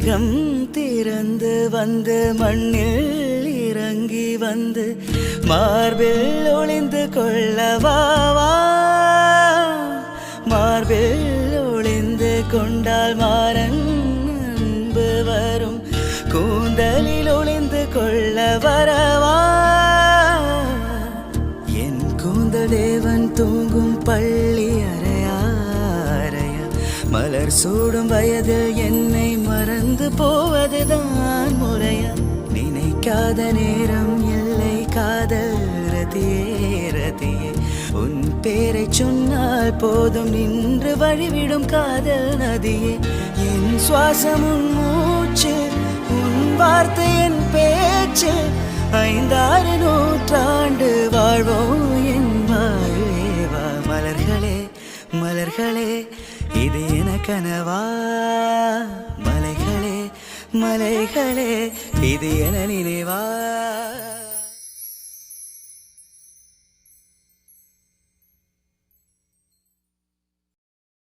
மேகம் திறந்து வந்து மண்ணில் இறங்கி வந்து மார்பில் ஒளிந்து கொள்ளவாவா மார்பில் ஒளிந்து கொண்டால் மாறன் அன்பு வரும் கூந்தலில் ஒளிந்து கொள்ள வரவா என் கூந்தல் தேவன் தூங்கும் பள்ளி அறையா மலர் சூடும் வயதில் என்னை மறந்து போவதுதான் முறையா நினைக்காத நேரம் இல்லை காதல் ரதியே உன் பேரை சொன்னால் போதும் நின்று வழிவிடும் காதல் நதியே என் சுவாசம் உன் மூச்சு உன் வார்த்தை என் பேச்சு 5-6 நூற்றாண்டு வாழ்வோம் என் வாழ்வேவா மலர்களே மலர்களே இது என கனவா மலைகளே மலைகளே இது என நினைவா